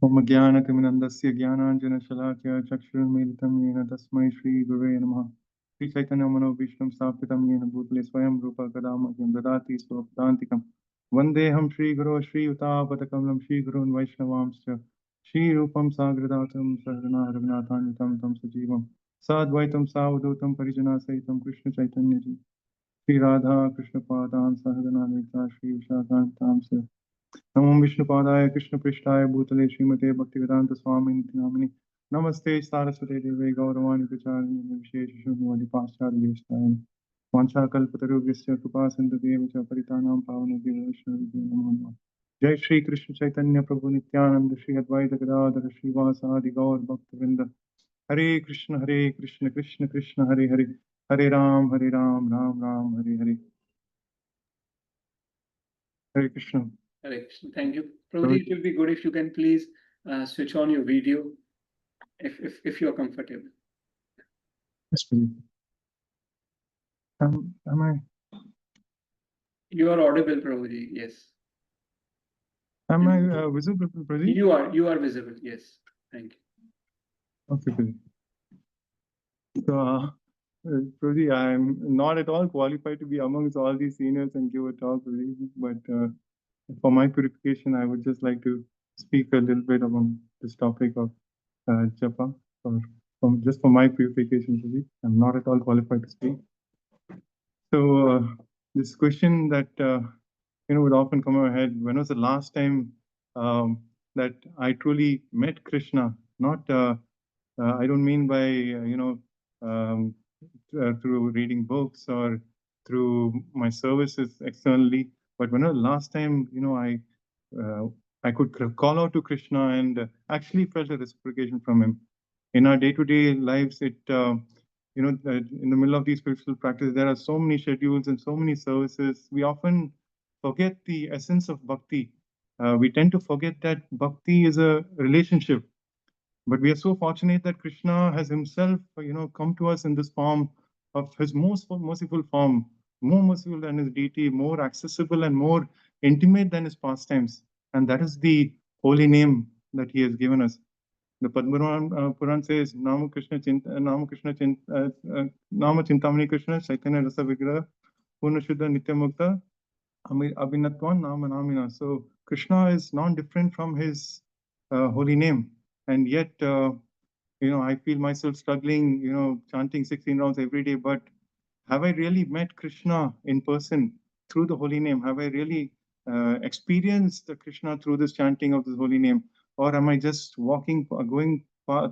Om Jnanatimirandasya Jnananjana Shalakya Chakshurmilitam Yena Tasmai Shri Gurave Namaha. Shri Chaitanya Mano Vishlam Sthapitam Yena Bhutale Swayam Rupa Kadamakyam Dadati Swapdantikam Vandeham Shri Guru Shri Utapatakalam Shri Gurun Vaishnavamscha Shri Rupam Sagradatam Sahrana Raghunathanvitam Tam Sajivam Sadvaitam Savadutam Parijana Sahitam Krishna Chaitanya Ji Shri Radha Krishna Padan Sahagana Nita Shri Vishakantam नमो विष्णुपादाय कृष्णपृष्ठाय भूतले श्रीमते भक्तिवेदांत स्वामी नामिने नमस्ते सारस्वते देवे गौरवाणी प्रचारिणे निर्विशेष शून्यवादी पाश्चात्य देशताय वाञ्छाकल्पतरुभ्यश्च कृपा सिन्धुभ्येव च परितानां पावनेभ्यो वैष्णवेभ्यो नमो नमः। जय श्री कृष्ण चैतन्य प्रभु नित्यानंद श्री अद्वैत गदाधर श्रीवासादि गौर भक्तवृंद हरे कृष्ण कृष्ण कृष्ण हरे हरे हरे राम राम राम हरे हरे। हरे Krishna. Hare Krishna. Thank you. Prabhuji, it will be good if you can please switch on your video if you're comfortable. Yes, please. Am I? You are audible, Prabhuji. Yes. Am I visible, Prabhuji? You are visible. Yes. Thank you. Okay, Prabhuji. So, Prabhuji, I'm not at all qualified to be amongst all these seniors and give a talk, Prabhuji, but for my purification, I would just like to speak a little bit about this topic of Japa, just for my purification, Prabhuji. I'm not at all qualified to speak. So, this question that would often come in my head: when was the last time that I truly met Krishna? Not, I don't mean by through reading books or through my services externally, but when was the last time I could call out to Krishna and actually felt a reciprocation from him. In our day-to-day lives, in the middle of these spiritual practices, there are so many schedules and so many services. We often forget the essence of bhakti. We tend to forget that bhakti is a relationship. But we are so fortunate that Krishna has himself, come to us in this form of his most merciful form, more merciful than his deity, more accessible and more intimate than his pastimes. And that is the holy name that he has given us. The Padma Puran says, Nama Krishna Nama Chintamani Krishna, Chaitanya Rasa Vigraha, Purna Shuddha Nitya Mukta, Abhinatvan Nama Namina. So Krishna is non-different from his holy name. And yet, I feel myself struggling, chanting 16 rounds every day. But have I really met Krishna in person through the holy name? Have I really experienced Krishna through this chanting of this holy name? Or am I just going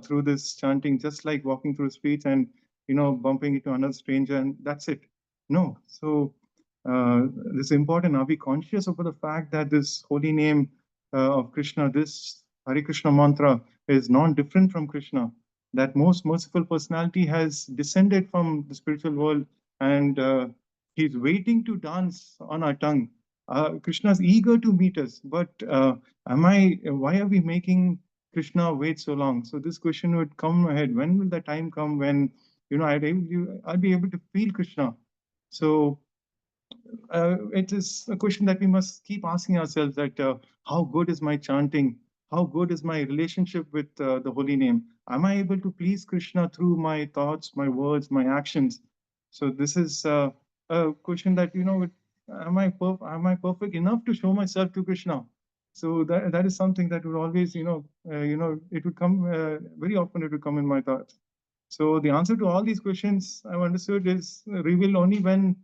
through this chanting, just like walking through the streets and, bumping into another stranger and that's it? No. So this is important. Are we conscious of the fact that this holy name of Krishna, this Hare Krishna mantra, is non-different from Krishna? That most merciful personality has descended from the spiritual world and he's waiting to dance on our tongue. Krishna is eager to meet us, but why are we making Krishna wait so long? So this question would come ahead. When will the time come when, I'll be able to feel Krishna? So it is a question that we must keep asking ourselves, that how good is my chanting? How good is my relationship with the holy name? Am I able to please Krishna through my thoughts, my words, my actions? So this is a question that, am I perfect enough to show myself to Krishna? So that is something that would always, it would come very often. It would come in my thoughts. So the answer to all these questions, I've understood, is revealed only when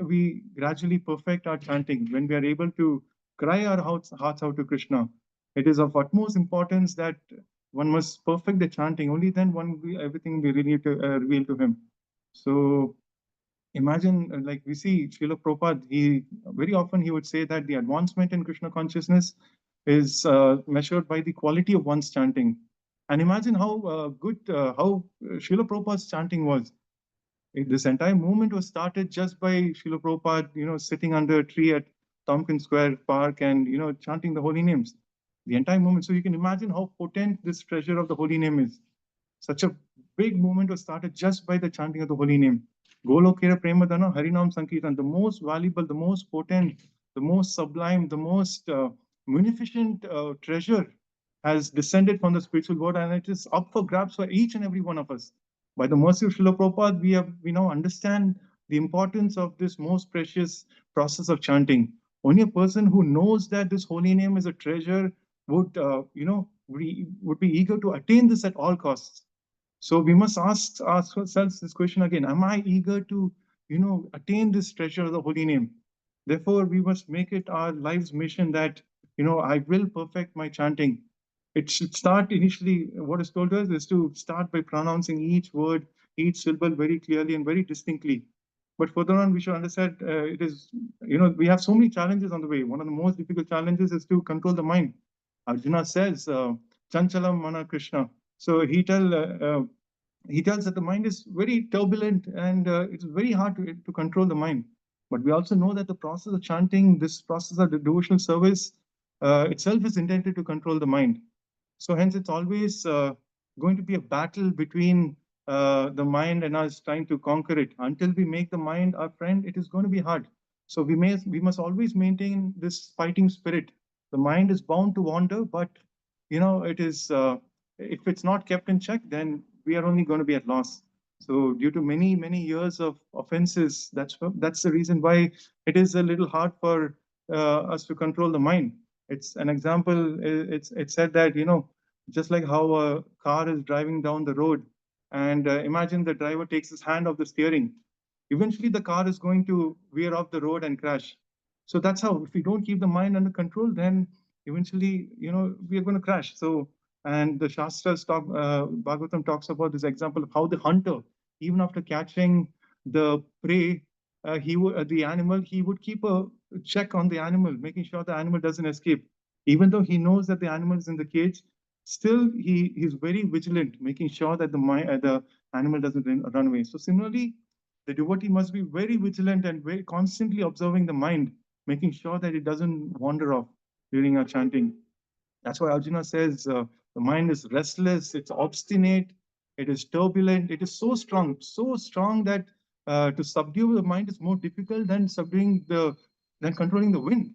we gradually perfect our chanting, when we are able to cry our hearts out to Krishna. It is of utmost importance that one must perfect the chanting. Only then everything will be revealed to him. So imagine, like we see Srila Prabhupada, very often he would say that the advancement in Krishna consciousness is measured by the quality of one's chanting. And imagine how good Srila Prabhupada's chanting was. This entire movement was started just by Srila Prabhupada, sitting under a tree at Tompkins Square Park and, chanting the holy names. The entire movement. So you can imagine how potent this treasure of the holy name is. Such a big movement was started just by the chanting of the holy name. Golokera Premadana Harinam Sankirtan, the most valuable, the most potent, the most sublime, the most munificent treasure has descended from the spiritual world, and it is up for grabs for each and every one of us. By the mercy of Srila Prabhupada, we now understand the importance of this most precious process of chanting. Only a person who knows that this holy name is a treasure would, would be eager to attain this at all costs. So we must ask ourselves this question again: am I eager to, attain this treasure of the holy name? Therefore, we must make it our life's mission that, I will perfect my chanting. It should start initially, what is told to us is to start by pronouncing each word, each syllable very clearly and very distinctly. But further on, we should understand it is, we have so many challenges on the way. One of the most difficult challenges is to control the mind. Arjuna says, Chanchalam Mana Krishna. So he tells that the mind is very turbulent and it's very hard to control the mind. But we also know that the process of chanting, this process of the devotional service itself is intended to control the mind. So hence, it's always going to be a battle between the mind and us trying to conquer it. Until we make the mind our friend, it is going to be hard. So we must always maintain this fighting spirit. The mind is bound to wander, but it is if it's not kept in check, then we are only going to be at loss. So due to many years of offenses, that's the reason why it is a little hard for us to control the mind. It's an example. It's said that just like how a car is driving down the road, and imagine the driver takes his hand off the steering. Eventually, the car is going to veer off the road and crash. So that's how, if we don't keep the mind under control, then eventually, we are going to crash. So, and the Shastras Bhagavatam talks about this example of how the hunter, even after catching the prey, the animal, he would keep a check on the animal, making sure the animal doesn't escape. Even though he knows that the animal is in the cage, still he's very vigilant, making sure that the animal doesn't run away. So similarly, the devotee must be very vigilant and very constantly observing the mind, making sure that it doesn't wander off during our chanting. That's why Arjuna says the mind is restless, it's obstinate, it is turbulent, it is so strong that to subdue the mind is more difficult than controlling the wind.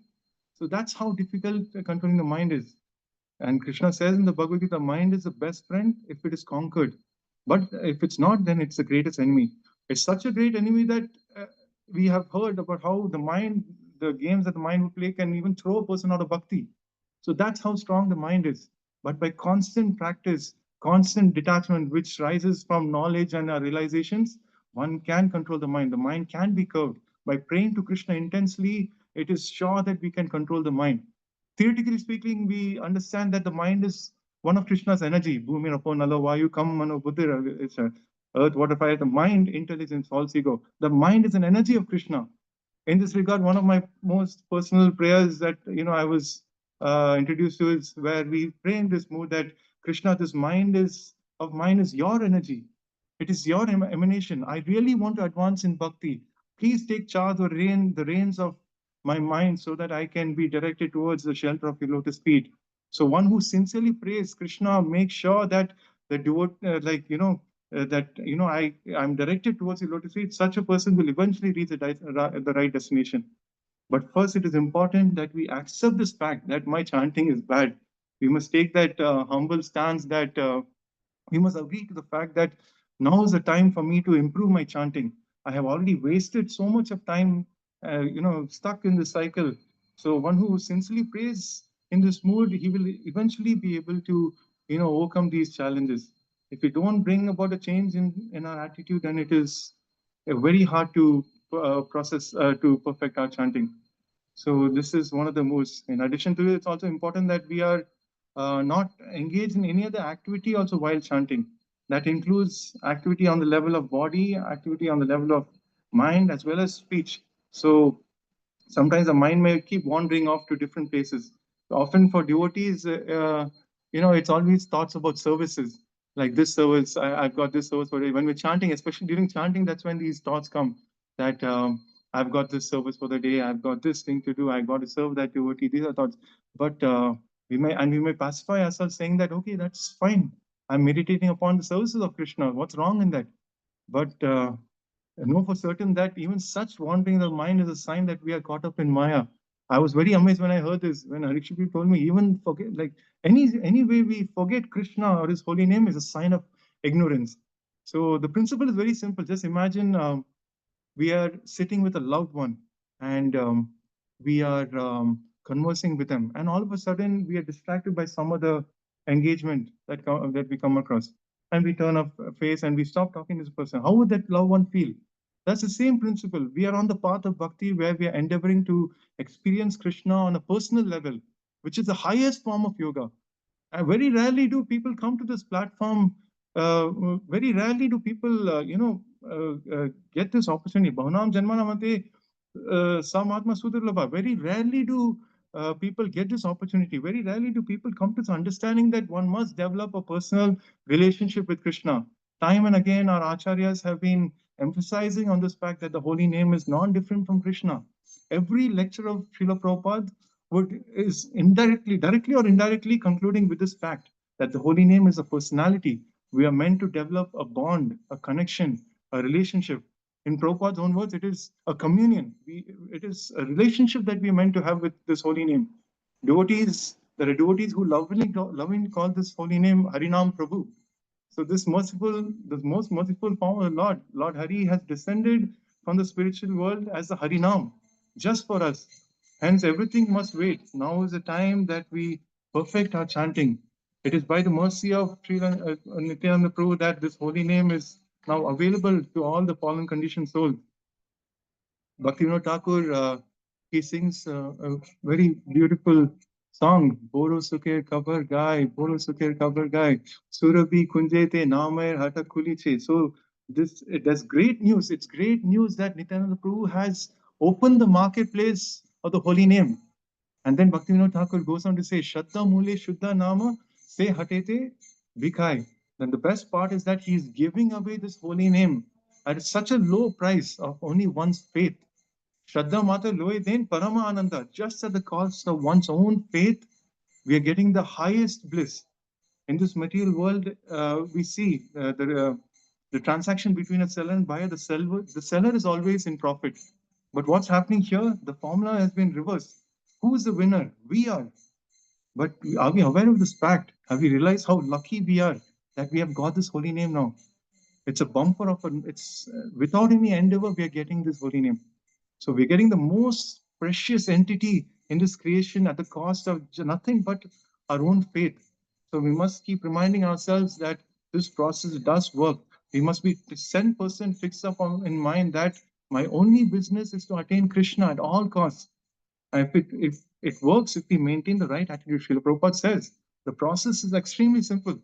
So that's how difficult controlling the mind is. And Krishna says in the Bhagavad Gita, mind is the best friend if it is conquered. But if it's not, then it's the greatest enemy. It's such a great enemy that we have heard about how the games that the mind would play can even throw a person out of bhakti. So that's how strong the mind is. But by constant practice, constant detachment, which rises from knowledge and our realizations, one can control the mind. The mind can be curbed. By praying to Krishna intensely, it is sure that we can control the mind. Theoretically speaking, we understand that the mind is one of Krishna's energy. Bhumi, Rapo, Nalo, Vayu, Kam, Mano, Buddhi, it's earth, water, fire. The mind, intelligence, false ego. The mind is an energy of Krishna. In this regard, one of my most personal prayers that I was introduced to is where we pray in this mood that Krishna, this mind is of mine is your energy. It is your emanation. I really want to advance in bhakti. Please take charge or the reins of my mind so that I can be directed towards the shelter of your lotus feet. So one who sincerely prays Krishna makes sure that the I'm directed towards the lotus feet. Such a person will eventually reach the right destination. But first, it is important that we accept this fact that my chanting is bad. We must take that humble stance that we must agree to the fact that now is the time for me to improve my chanting. I have already wasted so much of time, stuck in this cycle. So one who sincerely prays in this mood, he will eventually be able to, overcome these challenges. If we don't bring about a change in our attitude, then it is very hard to to perfect our chanting. So this is one of the most. In addition to it, it's also important that we are not engaged in any other activity also while chanting. That includes activity on the level of body, activity on the level of mind, as well as speech. So sometimes the mind may keep wandering off to different places. Often for devotees, it's always thoughts about services. Like this service, I've got this service for it. When we're chanting, especially during chanting, that's when these thoughts come that I've got this service for the day, I've got this thing to do, I got to serve that devotee. These are thoughts. But we may pacify ourselves saying that, okay, that's fine. I'm meditating upon the services of Krishna. What's wrong in that? But know for certain that even such wandering of the mind is a sign that we are caught up in Maya. I was very amazed when I heard this. When Harikship told me, even forget, like any way we forget Krishna or His holy name is a sign of ignorance. So the principle is very simple. Just imagine we are sitting with a loved one, and we are conversing with them, and all of a sudden we are distracted by some other engagement that we come across, and we turn our face and we stop talking to this person. How would that loved one feel? That's the same principle. We are on the path of bhakti where we are endeavoring to experience Krishna on a personal level, which is the highest form of yoga. Very rarely do people come to this platform. Very rarely do people, get this opportunity. Bhavanam Janmanamate Samatma Sudurlabha. Very rarely do people get this opportunity. Very rarely do people come to this understanding that one must develop a personal relationship with Krishna. Time and again, our acharyas have been emphasizing on this fact that the holy name is non-different from Krishna. Every lecture of Srila Prabhupada is indirectly, directly or indirectly concluding with this fact that the holy name is a personality. We are meant to develop a bond, a connection, a relationship. In Prabhupada's own words, it is a communion. It is a relationship that we are meant to have with this holy name. Devotees, there are devotees who lovingly call this holy name Harinam Prabhu. So this most merciful form of the Lord, Lord Hari, has descended from the spiritual world as the Harinam, just for us. Hence, everything must wait. Now is the time that we perfect our chanting. It is by the mercy of Srila Nityananda Prabhu that this holy name is now available to all the fallen conditioned souls. Bhaktivinoda Thakur, he sings a very beautiful song, Boro Sukher Kabar Gai, Boro Sukher Kabar Gai, Surabhi Kunjete Namair Hata Kuliche. So that's great news. It's great news that Nityananda Prabhu has opened the marketplace of the holy name. And then Bhaktivinoda Thakur goes on to say, Shraddha Mule Shuddha Nama Se Hatete Bhikai. Then the best part is that he is giving away this holy name at such a low price of only one's faith. Shraddha Mata Loe Den Parama Ananda. Just at the cost of one's own faith, we are getting the highest bliss. In this material world, we see the transaction between a seller and buyer. The seller is always in profit. But what's happening here? The formula has been reversed. Who is the winner? We are. But are we aware of this fact? Have we realized how lucky we are that we have got this holy name now? It's a bumper of it's without any endeavor, we are getting this holy name. So we're getting the most precious entity in this creation at the cost of nothing but our own faith. So we must keep reminding ourselves that this process does work. We must be 10% fixed up in mind that my only business is to attain Krishna at all costs. And if it works, if we maintain the right attitude, Srila Prabhupada says, the process is extremely simple,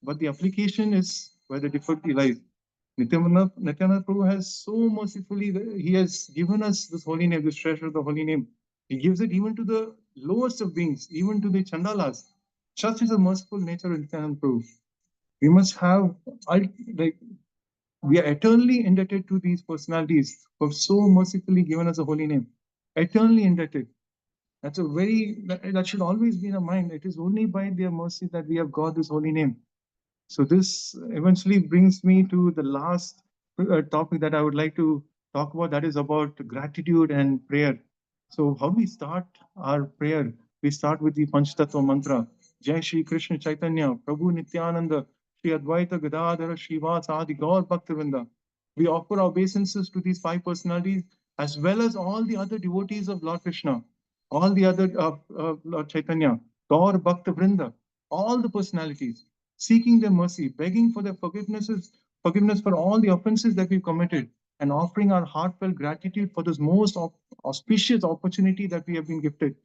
but the application is where the difficulty lies. Nityananda Prabhu has so mercifully, he has given us this holy name, this treasure of the holy name. He gives it even to the lowest of beings, even to the chandalas. Such is the merciful nature of Nityananda Prabhu. We must have, like, we are eternally indebted to these personalities who have so mercifully given us a holy name. Eternally indebted. That should always be in our mind. It is only by their mercy that we have got this holy name. So this eventually brings me to the last topic that I would like to talk about. That is about gratitude and prayer. So how do we start our prayer? We start with the Panchtattva mantra. Jai Shri Krishna Chaitanya, Prabhu Nityananda, Shri Advaita Gadadhara, Srivas Adi Gaur Bhaktivinoda. We offer our obeisances to these five personalities as well as all the other devotees of Lord Krishna, all the other Lord Chaitanya, Gaur Bhaktivinoda, all the personalities, seeking their mercy, begging for their forgiveness for all the offenses that we've committed, and offering our heartfelt gratitude for this most auspicious opportunity that we have been gifted.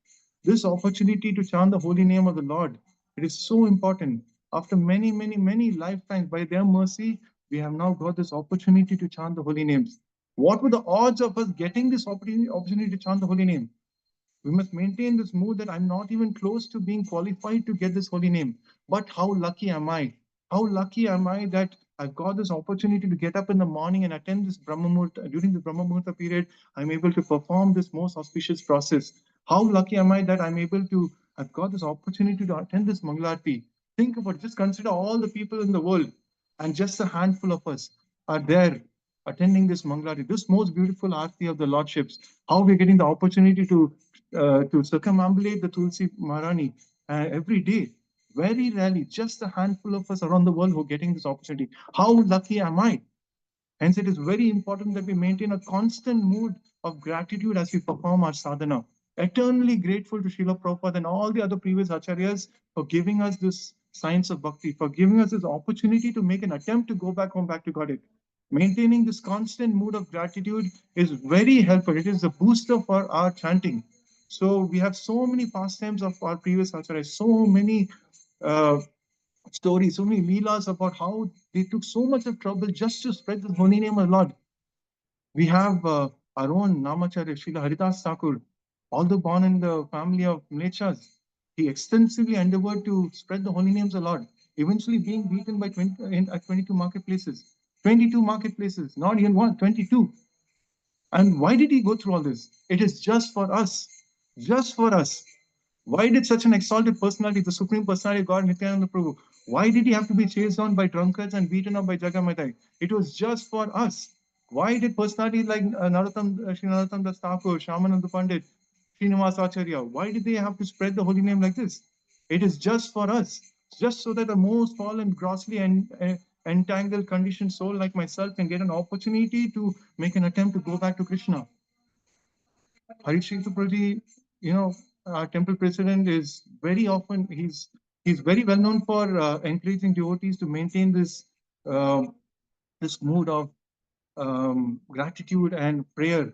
This opportunity to chant the holy name of the Lord, it is so important. After many, many, many lifetimes, by their mercy, we have now got this opportunity to chant the holy names. What were the odds of us getting this opportunity to chant the holy name? We must maintain this mood that I'm not even close to being qualified to get this holy name. But how lucky am I? How lucky am I that I've got this opportunity to get up in the morning and attend this Brahma Muhurta. During the Brahma Muhurta period, I'm able to perform this most auspicious process. How lucky am I that I've got this opportunity to attend this Mangalarti. Think about it. Just consider all the people in the world, and just a handful of us are there attending this Mangalarti, this most beautiful Aarti of the Lordships. How we're getting the opportunity to to circumambulate the Tulsi Maharani every day. Very rarely, just a handful of us around the world who are getting this opportunity. How lucky am I? Hence, it is very important that we maintain a constant mood of gratitude as we perform our sadhana. Eternally grateful to Srila Prabhupada and all the other previous acharyas for giving us this science of bhakti, for giving us this opportunity to make an attempt to go back home, back to Godhead. Maintaining this constant mood of gratitude is very helpful. It is a booster for our chanting. So we have so many pastimes of our previous acharyas, so many uh, stories, so many leelas about how they took so much of trouble just to spread the holy name of Lord. We have our own Namacharya, Srila Haridas Thakur, although born in the family of Mlechas, he extensively endeavored to spread the holy names of Lord, eventually being beaten by 22 marketplaces. 22 marketplaces, not even one, 22. And why did he go through all this? It is just for us. Just for us. Why did such an exalted personality, the Supreme Personality of God, Nityananda Prabhu, why did he have to be chased on by drunkards and beaten up by Jagamatai? It was just for us. Why did personalities like Sri Narottam Das Thakur, Shamananda Pandit, Srinivas Acharya, why did they have to spread the holy name like this? It is just for us, just so that a most fallen, grossly entangled, conditioned soul like myself can get an opportunity to make an attempt to go back to Krishna. Harishita Prabhuji, our temple president is very often, he's very well known for encouraging devotees to maintain uh, this mood of gratitude and prayer.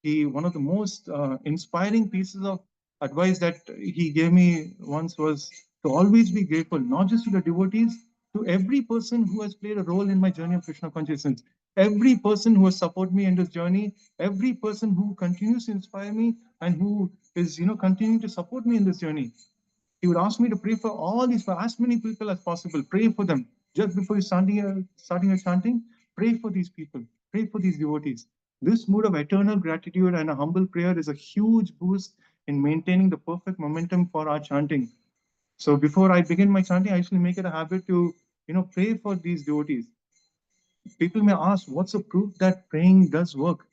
One of the most inspiring pieces of advice that he gave me once was to always be grateful, not just to the devotees, to every person who has played a role in my journey of Krishna consciousness, every person who has supported me in this journey, every person who continues to inspire me and who is, continuing to support me in this journey. He would ask me to pray for all these, for as many people as possible. Pray for them. Just before you starting your chanting, pray for these people. Pray for these devotees. This mood of eternal gratitude and a humble prayer is a huge boost in maintaining the perfect momentum for our chanting. So before I begin my chanting, I usually make it a habit to, pray for these devotees. People may ask, what's the proof that praying does work?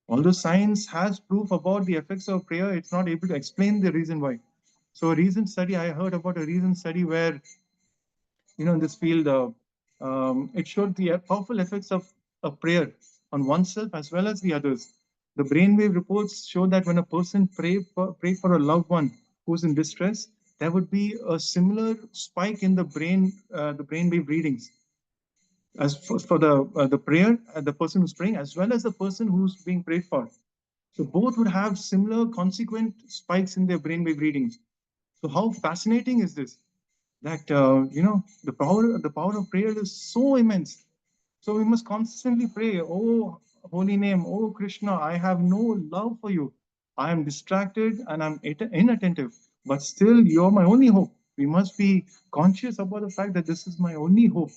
Although science has proof about the effects of prayer, it's not able to explain the reason why. So a recent study, I heard about a recent study where, in this field, it showed the powerful effects of prayer on oneself as well as the others. The brainwave reports show that when a person pray for a loved one who's in distress, there would be a similar spike in the brainwave readings as for the prayer, the person who's praying, as well as the person who's being prayed for. So both would have similar consequent spikes in their brainwave readings. So how fascinating is this? That the power of prayer is so immense. So we must constantly pray, oh holy name, oh Krishna, I have no love for you. I am distracted and I'm inattentive, but still you're my only hope. We must be conscious about the fact that this is my only hope.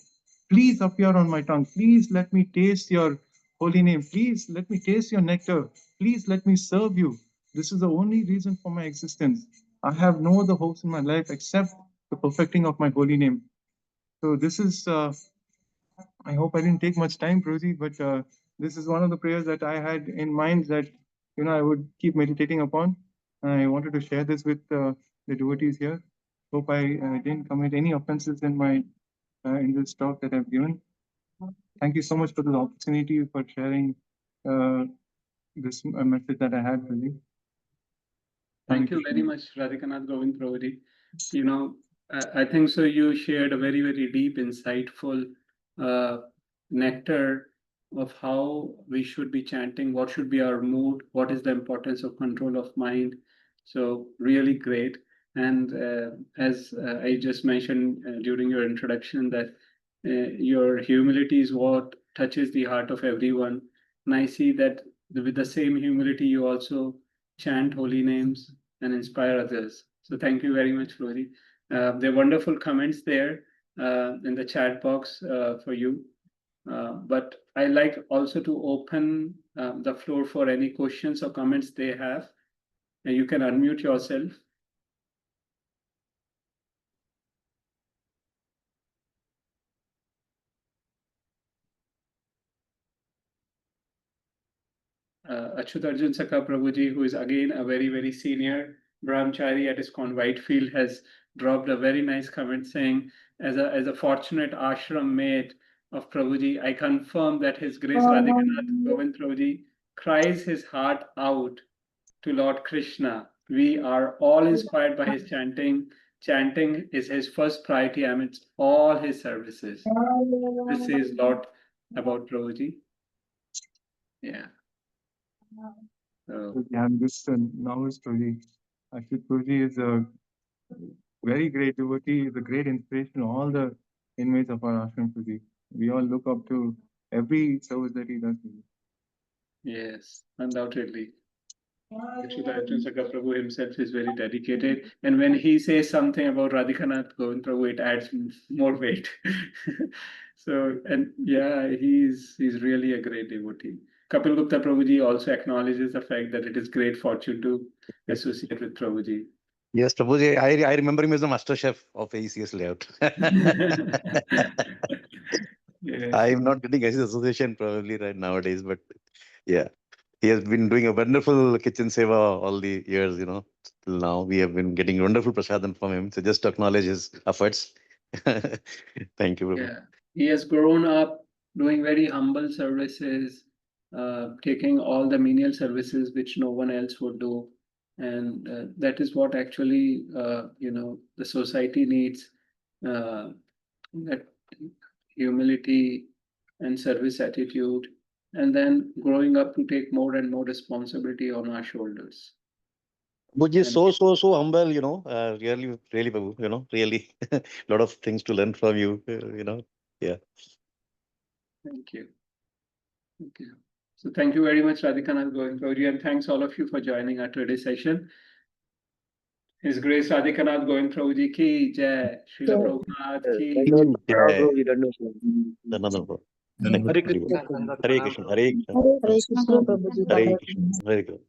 Please appear on my tongue. Please let me taste your holy name. Please let me taste your nectar. Please let me serve you. This is the only reason for my existence. I have no other hopes in my life except the perfecting of my holy name. So this is, I hope I didn't take much time, Prabhuji, but this is one of the prayers that I had in mind that, I would keep meditating upon. I wanted to share this with the devotees here. Hope I didn't commit any offenses in this talk that I've given. Thank you so much for the opportunity for sharing this message that I had, Prabhuji. Thank you very much, Radhikanath Govinda prabhuji. I think so. You shared a very, very deep, insightful nectar of how we should be chanting, what should be our mood, what is the importance of control of mind. So really great. And as I just mentioned during your introduction, that your humility is what touches the heart of everyone. And I see that with the same humility, you also chant holy names and inspire others. So thank you very much, Flori. There are wonderful comments there in the chat box for you. But I like also to open the floor for any questions or comments they have. And you can unmute yourself. Achyutarjun Sakha Prabhuji, who is again a very, very senior brahmachari at ISKCON Whitefield, has dropped a very nice comment saying, as a fortunate ashram mate of Prabhuji, I confirm that His Grace Radhikanath Govinda prabhuji cries his heart out to Lord Krishna. We are all inspired by his chanting. Chanting is his first priority amidst all his services. This says a lot about Prabhuji. Yeah. So, And this now story. Actually, Prabhuji is a very great devotee, is a great inspiration to all the inmates of our ashram. Prabhuji. We all look up to every service that he does. yes, undoubtedly. Achyutarjun Sakha Prabhu himself is very dedicated, and when he says something about Radhikanath Govinda Prabhu, it adds more weight. So, and yeah, he's really a great devotee. Kapil Gupta Prabhuji also acknowledges the fact that it is great fortune to associate with Prabhuji. Yes, Prabhuji, I remember him as the master chef of ACS layout. Yes. I'm not getting his association probably right nowadays, but yeah, he has been doing a wonderful kitchen seva all the years, you know. Till now, we have been getting wonderful prasadam from him. So just to acknowledge his efforts. Thank you, Prabhu. Yeah, he has grown up doing very humble services, taking all the menial services which no one else would do, and that is what actually the society needs. That humility and service attitude, and then growing up to take more and more responsibility on our shoulders. Prabhuji is And- so humble, you know, really, Prabhu, you know, really a lot of things to learn from you, you know. Yeah. Thank you. Okay. So thank you very much, Radhikanath Govinda prabhuji, and thanks all of you for joining our today's session. His Grace Radhikanath Govinda prabhuji ki jai, Srila Prabhupada ki Another. Hare Krishna. Hare Krishna. Hare Krishna. Hare Krishna Prabhuji. Hare Krishna. Very good.